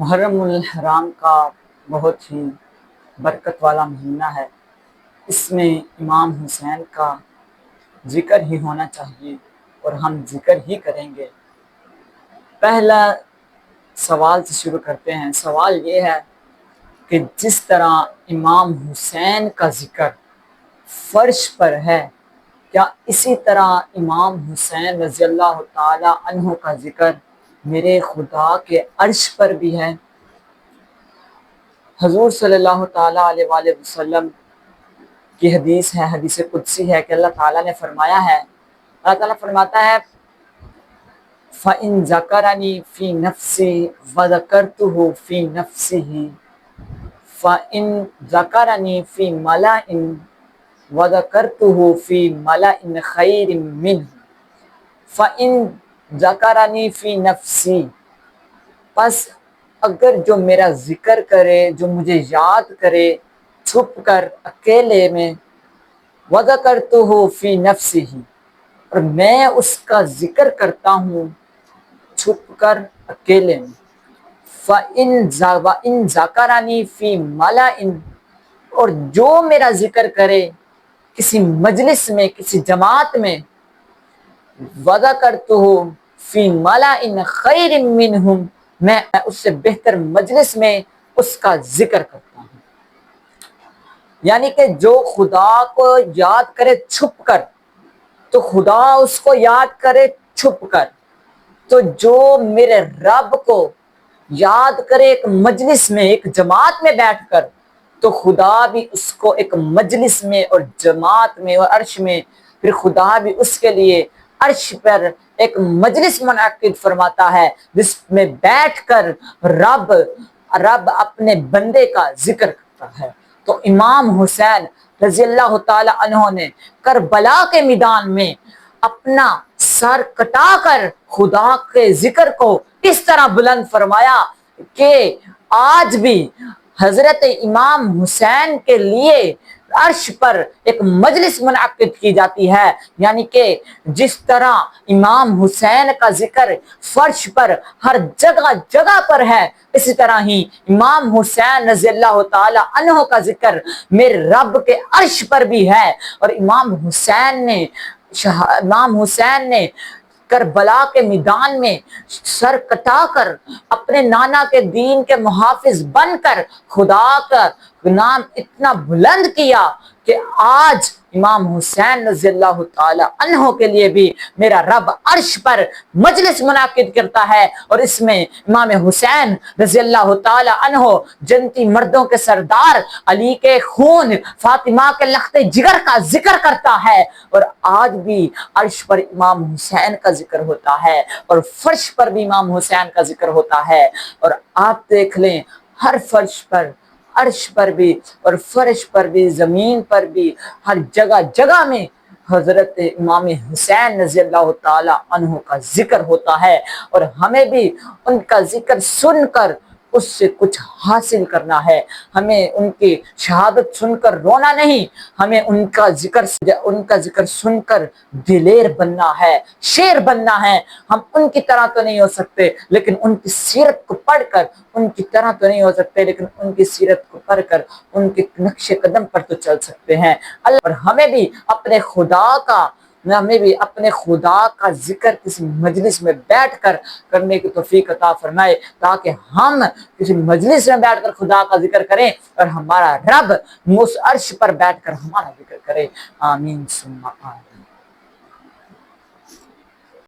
محرم الحرام کا بہت ہی برکت والا مہینہ ہے۔ اس میں امام حسین کا ذکر ہی ہونا چاہیے اور ہم ذکر ہی کریں گے۔ پہلا سوال سے شروع کرتے ہیں۔ سوال یہ ہے کہ جس طرح امام حسین کا ذکر فرش پر ہے، کیا اسی طرح امام حسین رضی اللہ تعالی عنہ کا ذکر میرے خدا کے عرش پر بھی ہے؟ حضور صلی اللہ تعالیٰ علیہ وآلہ وسلم کی حدیث ہے، حدیث قدسی ہے کہ اللہ تعالیٰ نے فرمایا ہے، اللہ تعالیٰ فرماتا ہے فَإِن ذَكَرَنِي فِي نَفْسِي وَذَكَرْتُهُ فِي نَفْسِهِ فَإِن ذَكَرَنِي فِي مَلَئٍ وَذَكَرْتُهُ فِي مَلَئٍ خَيْرٍ مِّنْهُ فَإِن ذَكَرَنِي فِي نَفْسِي، پس اگر جو میرا ذکر کرے، جو مجھے یاد کرے چھپ کر اکیلے میں، وَذَكَرْتُهُ فِي نَفْسِهِ، اور میں اس کا ذکر کرتا ہوں چھپ کر اکیلے میں، وَإِن ذَكَرَنِي فِي مَلَئٍ، اور جو میرا ذکر کرے کسی مجلس میں، کسی جماعت میں، وَذَكَرْتُهُ فِي مَلَئٍ خَيْرٍ مِّنْهُمْ، میں اس سے بہتر مجلس میں اس کا ذکر کرتا ہوں۔ یعنی کہ جو خدا کو یاد کرے چھپ کر تو خدا اس کو یاد کرے چھپ کر، تو جو میرے رب کو یاد کرے ایک مجلس میں، ایک جماعت میں بیٹھ کر، تو خدا بھی اس کو ایک مجلس میں اور جماعت میں اور عرش میں، پھر خدا بھی اس کے لیے عرش پر ایک مجلس منعقد فرماتا ہے جس میں بیٹھ کر رب اپنے بندے کا ذکر کرتا ہے۔ تو امام حسین رضی اللہ تعالی عنہ نے کربلا کے میدان میں اپنا سر کٹا کر خدا کے ذکر کو اس طرح بلند فرمایا کہ آج بھی حضرت امام حسین کے لیے عرش پر ایک مجلس منعقد کی جاتی ہے۔ یعنی کہ جس طرح امام حسین کا ذکر فرش پر ہر جگہ جگہ پر ہے، اسی طرح ہی امام حسین رضی اللہ تعالی عنہ کا ذکر میرے رب کے عرش پر بھی ہے۔ اور امام حسین نے کربلا کے میدان میں سر کٹا کر اپنے نانا کے دین کے محافظ بن کر خدا کا نام اتنا بلند کیا کہ آج امام حسین رضی اللہ تعالی عنہ کے لیے بھی میرا رب عرش پر مجلس منعقد کرتا ہے، اور اس میں امام حسین رضی اللہ تعالی عنہ جنتی مردوں کے سردار، علی کے خون، فاطمہ کے لخت جگر کا ذکر کرتا ہے، اور آج بھی عرش پر امام حسین کا ذکر ہوتا ہے اور فرش پر بھی امام حسین کا ذکر ہوتا ہے۔ اور آپ دیکھ لیں ہر فرش پر، عرش پر بھی اور فرش پر بھی، زمین پر بھی، ہر جگہ جگہ میں حضرت امام حسین رضی اللہ تعالی عنہ کا ذکر ہوتا ہے، اور ہمیں بھی ان کا ذکر سن کر اس سے کچھ حاصل کرنا ہے۔ ہمیں ان کی شہادت سن کر رونا نہیں، ہمیں ان کا ذکر سن کر دلیر بننا ہے، شیر بننا ہے۔ ہم ان کی طرح تو نہیں ہو سکتے لیکن ان کی سیرت کو پڑھ کر، ان کی طرح تو نہیں ہو سکتے لیکن ان کی سیرت کو پڑھ کر ان کے نقش قدم پر تو چل سکتے ہیں۔ اللہ اور ہمیں بھی اپنے خدا کا ذکر کسی مجلس میں بیٹھ کر کرنے کی توفیق عطا فرمائے، تاکہ ہم کسی مجلس میں بیٹھ کر خدا کا ذکر کریں اور ہمارا رب اس عرش پر بیٹھ کر ہمارا ذکر کرے۔ آمین ثم آمین۔